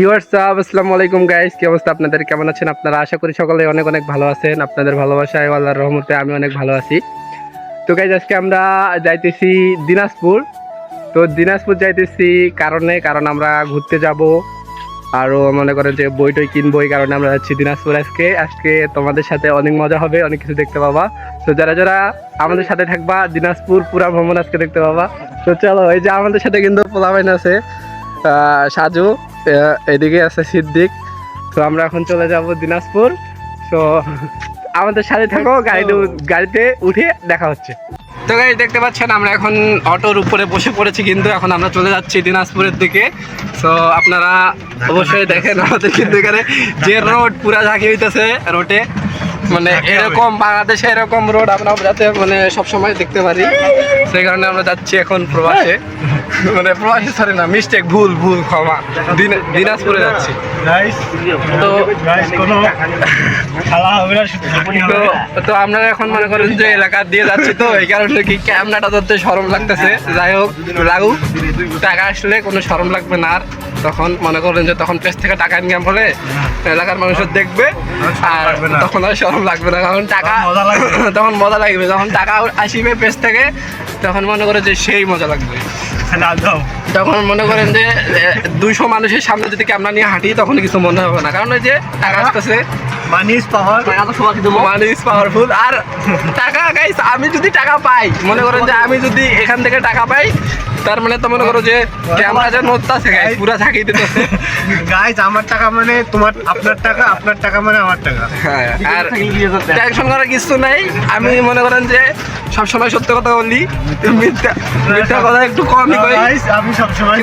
WhatsApp, আসসালামু আলাইকুম guys, কি অবস্থা আপনাদের? কেমন আছেন আপনারা? আশা করি সকলে অনেক অনেক ভালো আছেন। আপনাদের ভালোবাসায় আল্লাহর রহমতে আমি অনেক ভালো আছি। তো গাইস, আজকে আমরা যাইতেছি দিনাজপুর। তো দিনাজপুর যাইতেছি কারণ আমরা ঘুরতে যাব, আরও মনে করেন যে বই টই কিনবো, এই কারণে আমরা যাচ্ছি দিনাজপুর। আজকে তোমাদের সাথে অনেক মজা হবে, অনেক কিছু দেখতে পাবা। তো যারা যারা আমাদের সাথে থাকবা, দিনাজপুর পুরা ভ্রমণ আজকে দেখতে পাবা। তো চলো, এই যে আমাদের সাথে কিন্তু পোলাপাইন আছে, সাজু, এদিকে আছে সিদ্দিক। তো আমরা এখন চলে যাব দিনাজপুর। তো আমাদের সাথে থাকো, গাড়িতে উঠে দেখা হচ্ছে। তো গাইস, দেখতে পাচ্ছেন আমরা এখন অটোর উপরে বসে পড়েছি, কিন্তু এখন আমরা চলে যাচ্ছি দিনাজপুরের দিকে। তো আপনারা অবশ্যই দেখেন আমাদের কিন্তু এখানে যে রোড পুরা ঝাঁকি হইতেছে রোডে, মানে এরকম বাংলাদেশে এরকম রোড আমরা যাতে মানে সবসময় দেখতে পারি, সেই কারণে আমরা যাচ্ছি এখন প্রবাসে। মানে প্রবাসী সরি না, মিস্টেক, ভুল ক্ষমা, দিনাজপুরে যাচ্ছি। তো তো আপনারা এখন মনে করেন যে এলাকা দিয়ে যাচ্ছি, তো এই কারণে কি ক্যামেরাটা ধরতে শরম লাগতেছে। যাই হোক, লাগুক, টাকা আসলে কোনো শরম লাগবে না। আর তখন মনে করেন যে তখন পেজ থেকে টাকা ইনকাম হলে এলাকার মানুষের দেখবে, আর তখন আর শরম লাগবে না, কারণ টাকা তখন মজা লাগবে। যখন টাকা আসিবে পেজ থেকে, তখন মনে করে যে সেই মজা লাগবে। তখন মনে করেন যে 200 মানুষের সামনে যদি ক্যামেরা নিয়ে হাঁটি, তখন কিছু মনে হবে না, কারণ ওই যে টাকা আসতেছে, মানি ইজ পাওয়ারফুল। আর টাকা গাইস, আমি যদি টাকা পাই, মনে করেন যে আমি যদি এখান থেকে টাকা পাই, তার মানে তো মনে করো যে ক্যামেরা যে নড়তাছে গাইস, পুরা ঝাঁকিয়ে দিতেছে গাইস। আমার টাকা মানে তোমার, আপনার টাকা মানে আমার টাকা। হ্যাঁ, আর টেনশন করার কিছু নাই। আমি মনে করেন যে সবসময় সত্য কথা বলি, মিথ্যা কথা একটু কমই কই। আমি সবসময়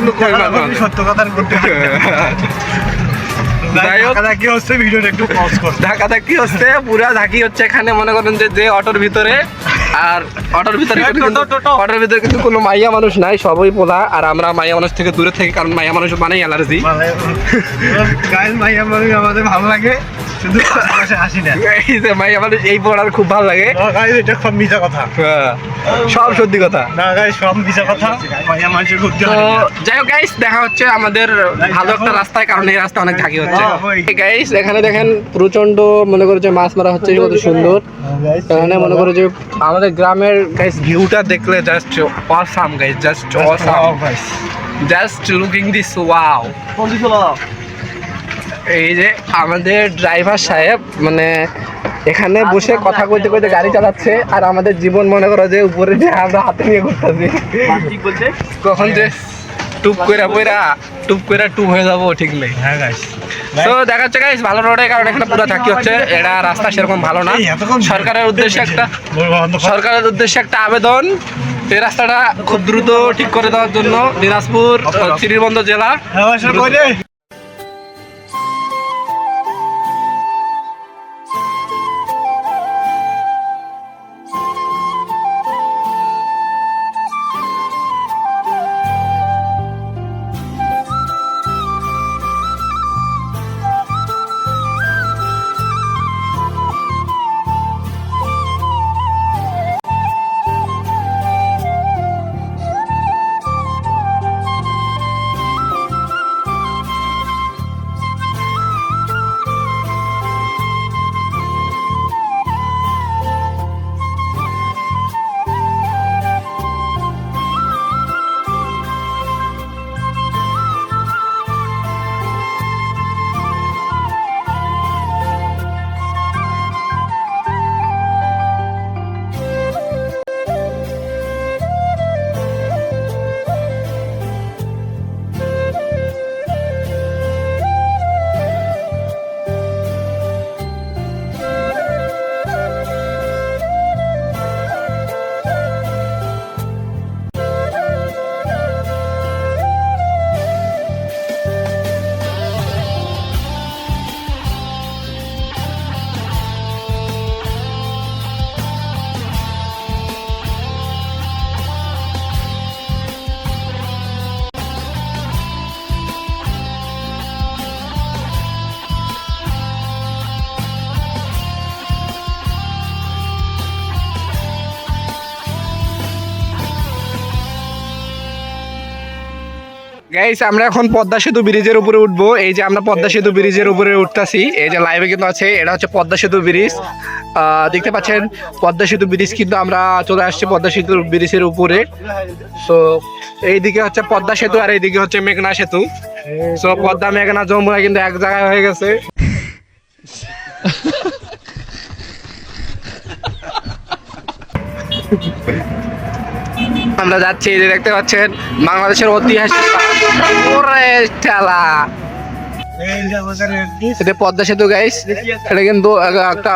সত্য কথা বলতে ধাক্কাধাক্কি হচ্ছে, ভিডিওটা একটু পজ করো। ধাক্কাধাক্কি হচ্ছে, পুরা ধাক্কি হচ্ছে এখানে, মনে করেন যে অটোর ভিতরে। আর অটোর ভিতরে কিন্তু কোনো মাইয়া মানুষ নাই, সবই পোলা। আর আমরা মাইয়া মানুষ থেকে দূরে থাকি, কারণ মাইয়া মানুষ মানেই অ্যালার্জি। গাইস, মাইয়া মানুষ আমাদের ভালো লাগে, শুধু হাসি না। এই যে মাইয়া মানুষ, এই পড়ার খুব ভালো লাগে। এটা সব মিছা কথা, সব সত্যি কথা না গাইস, সব মিছা কথা। মাইয়া মানুষের ঘুরতে তো যাই হোক গাইস, দেখা হচ্ছে আমাদের ভালো একটা রাস্তায়, কারণ এই রাস্তা অনেক ঝাঁকি হচ্ছে। গাইস, এখানে দেখেন প্রচন্ড মনে করো যে মাছ মারা হচ্ছে, কত সুন্দর। এখানে মনে করো যে আমাদের গ্রামের গাইস ভিউটা দেখলে just awesome guys, just awesome, just looking this wow. এই যে আমাদের ড্রাইভার সাহেব মানে এখানে বসে কথা কইতে কইতে গাড়ি চালাচ্ছে, আর আমাদের জীবন মনে করো যে উপরে যে আমরা হাতে নিয়ে ঘুরতেছি, কখন যে টুপ কইরা টুপ হয়ে যাবো ঠিক নেই। হ্যাঁ গাইস, তো দেখা যাচ্ছে গাইস ভালো রোডে, কারণ এখানে পুরো ঝাঁকি হচ্ছে। এটা রাস্তা সেরকম ভালো না। সরকারের উদ্দেশ্যে একটা আবেদন, এই রাস্তাটা খুব দ্রুত ঠিক করে দেওয়ার জন্য। দিনাজপুর শ্রীবন্ধ জেলা। গাইস আমরা এখন পদ্মা সেতু ব্রিজের উপরে উঠবো। এই যে আমরা পদ্মা সেতু ব্রিজের উপরে উঠতাছি, এই যে লাইভে কিন্তু আছে, এটা হচ্ছে পদ্মা সেতু ব্রিজ। দেখতে পাচ্ছেন পদ্মা সেতু ব্রিজ, কিন্তু আমরা চলে আসছি পদ্মা সেতু ব্রিজের উপরে। তো এইদিকে হচ্ছে পদ্মা সেতু আর এইদিকে হচ্ছে মেঘনা সেতু। তো পদ্মা মেঘনা যমুনা কিন্তু এক জায়গায় হয়ে গেছে। আমরা যাচ্ছি, এই যে দেখতে পাচ্ছেন বাংলাদেশের ঐতিহাসিক এটা পদ্মা সেতু গাইস। এটা কিন্তু একটা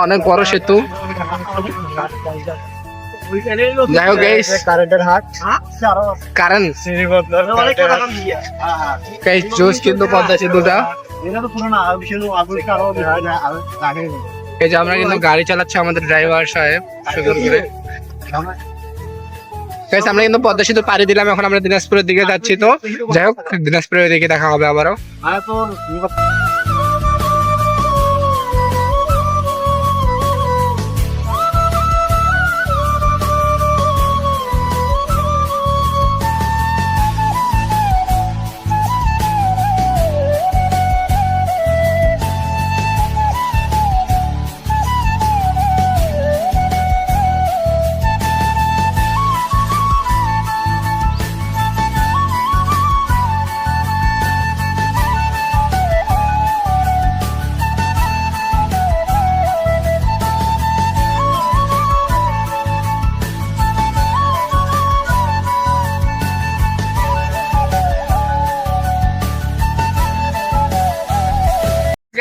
অনেক বড় সেতু। যাই হোক গাইস, কারেন্টের হাট কারেন্ট গাইস জোস কিন্তু পদ্মা সেতুটা। এই যে আমরা কিন্তু গাড়ি চালাচ্ছি আমাদের ড্রাইভার সাহেব সুন্দর করে। গাইস আমরা কিন্তু পদ্মা সেতু পাড়ি দিলাম, এখন আমরা দিনাজপুরের দিকে যাচ্ছি। তো যাই হোক, দিনাজপুরের দিকে দেখা হবে আবারও।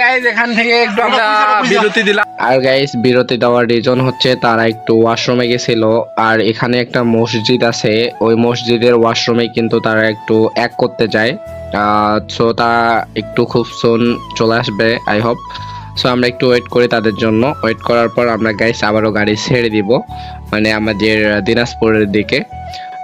গাইস এখান থেকে একটু আমরা বিরতি দিলাম। আর গাইস বিরতি দেওয়ার রিজন হচ্ছে তারা একটু ওয়াশরুমে গেছিল, আর এখানে একটা মসজিদ আছে, ওই মসজিদের ওয়াশরুমে কিন্তু তারা একটু এক করতে যায়। সো তারা একটু খুব সুন চলে আসবে আই হোপ। সো আমরা একটু ওয়েট করি তাদের জন্য। ওয়েট করার পর আমরা গাইস আবারও গাড়ি ছেড়ে দিব, মানে আমাদের দিনাজপুরের দিকে।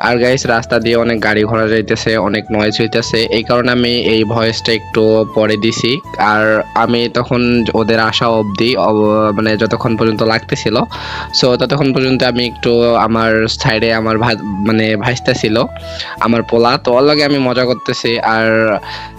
আর গাইস রাস্তা দিয়ে অনেক গাড়ি ঘোড়া যাইতেছে, অনেক নয়েজ হইতেছে, এই কারণে আমি এই ভয়েসটা একটু পরে দিছি। আর আমি তখন ওদের আসা অবধি মানে যতক্ষণ পর্যন্ত লাগতেছিল, সো ততক্ষণ পর্যন্ত আমি একটু আমার সাইডে আমার মানে ভাইস্তা ছিল আমার পোলা, তো ওর লগে আমি মজা করতেছি। আর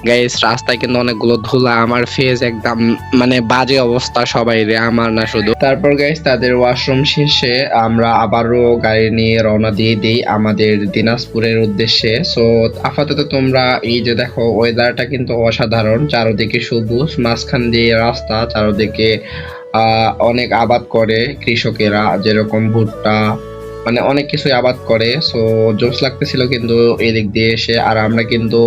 গাইস রাস্তায় কিন্তু অনেকগুলো ধুলা, আমার ফেস একদম মানে বাজে অবস্থা সবাই রে, আমার না শুধু। তারপর গাইস তাদের ওয়াশরুম শেষে আমরা আবারও গাড়ি নিয়ে রওনা দিয়ে দিই আমাদের দিনাজপুরের উদ্দেশ্যে। সো আপাতত তোমরা এই যে দেখো ওয়েদারটা কিন্তু অসাধারণ, চারদিকে সবুজ, মাঝখান দিয়ে রাস্তা, চারদিকে অনেক আবাদ করে কৃষকেরা, যেরকম ভুট্টা, মানে অনেক কিছুই আবাদ করে। সো জোশ লাগতেছিল কিন্তু এদিক দিয়ে এসে। আর আমরা কিন্তু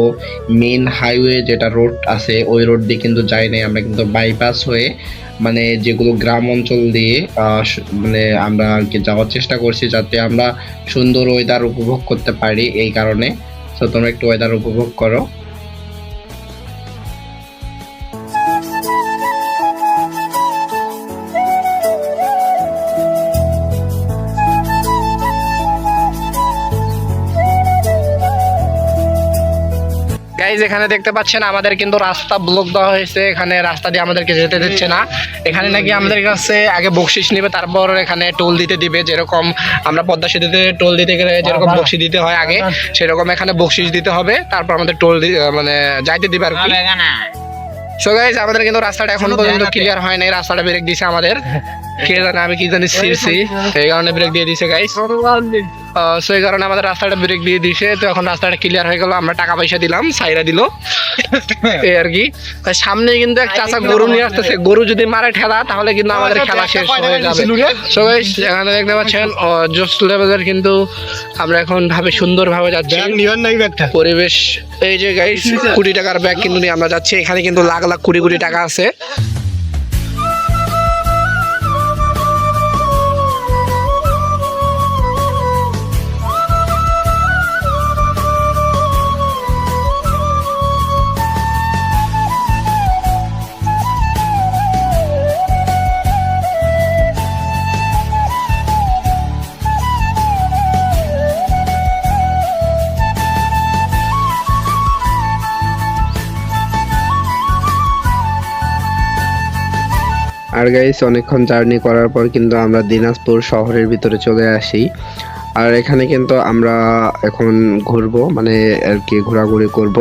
মেইন হাইওয়ে যেটা রোড আছে ওই রোড দিয়ে কিন্তু যাই নাই, আমরা কিন্তু বাইপাস হয়ে মানে যেগুলো গ্রাম অঞ্চল দিয়ে মানে আমরা আর কি যাওয়ার চেষ্টা করছি, যাতে আমরা সুন্দর ওয়েদার উপভোগ করতে পারি, এই কারণে। তো তোমরা একটু ওয়েদার উপভোগ করো। গাইজ এখানে দেখতে পাচ্ছেন আমাদের কিন্তু রাস্তা ব্লক দেওয়া হয়েছে, এখানে রাস্তা দিয়ে আমাদেরকে যেতে দিচ্ছে না। এখানে নাকি আমাদের কাছে আগে বকশিস নিবে, তারপর এখানে টোল দিতে দিবে, যেরকম আমরা পদ্মা সেতুতে টোল দিতে গেলে যেরকম বকশিস দিতে হয় আগে, সেরকম এখানে বকশিস দিতে হবে, তারপর আমাদের টোল মানে যাইতে দিবে আর কি। সো গাইজ আমাদের কিন্তু রাস্তাটা এখন পর্যন্ত ক্লিয়ার হয় নাই, রাস্তাটা ব্রেক দিছে আমাদের, কে জানে আমি কি জানি সিরছি, এই কারণে ব্রেক দিয়ে দিছে গাইজ। সো এই কারণে আমাদের রাস্তাটা ব্রেক দিয়ে দিছে। তো এখন রাস্তাটা ক্লিয়ার হয়ে গেল, আমরা টাকা পয়সা দিলাম, সাইরা দিল এই আর কি। সামনে কিন্তু এক চাচা গরু নিয়ে আসতেছে, গরু যদি মারে ঠেলা তাহলে কিন্তু আমাদের খেলা শেষ হয়ে যাবে। সো গাইজ এখানে দেখতে পাচ্ছেন জোস লেভেলের কিন্তু আমরা এখন ভাবে সুন্দর ভাবে যাচ্ছি, পরিবেশ। এই যে গাইজ কোটি টাকার ব্যাগ কিন্তু নিয়ে আমরা যাচ্ছি, এখানে কিন্তু লাখ লাখ কোটি কোটি টাকা আছে। আর গাইস অনেকক্ষণ জার্নি করার পর কিন্তু আমরা দিনাজপুর শহরের ভিতরে চলে আসি। আর এখানে কিন্তু আমরা এখন ঘুরবো, মানে আর কি ঘোরাঘুরি করব,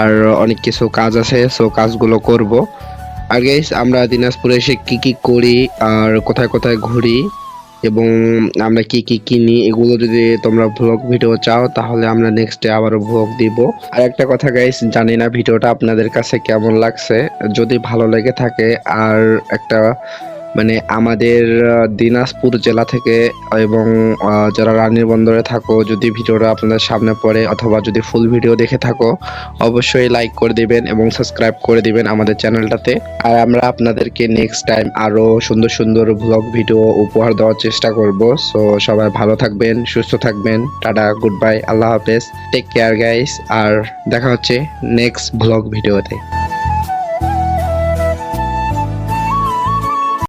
আর অনেক কিছু কাজ আছে, সো কাজগুলো করব। আর গাইস আমরা দিনাজপুরে এসে কি কি করি আর কোথায় কোথায় ঘুরি এবং আমরা কি কি কিনি, এগুলো যদি তোমরা ব্লগ ভিডিও চাও তাহলে আমরা নেক্সটে আবারও ব্লগ দিব। আর একটা কথা গাইস, জানি না ভিডিওটা আপনাদের কাছে কেমন লাগছে, যদি ভালো লেগে থাকে আর একটা মানে আমাদের দিনাজপুর জেলা থেকে এবং যারা রানীর বন্দরে থাকো, যদি ভিডিওটা আপনাদের সামনে পড়ে অথবা যদি ফুল ভিডিও দেখে থাকো, অবশ্যই লাইক করে দিবেন এবং সাবস্ক্রাইব করে দিবেন আমাদের চ্যানেলটাতে। আর আমরা আপনাদেরকে নেক্সট টাইম আরো সুন্দর সুন্দর ব্লগ ভিডিও উপহার দেওয়ার চেষ্টা করব। সো সবাই ভালো থাকবেন, সুস্থ থাকবেন, টাটা, গুড বাই, আল্লাহ হাফেজ, টেক কেয়ার গাইস, আর দেখা হচ্ছে নেক্সট ব্লগ ভিডিওতে।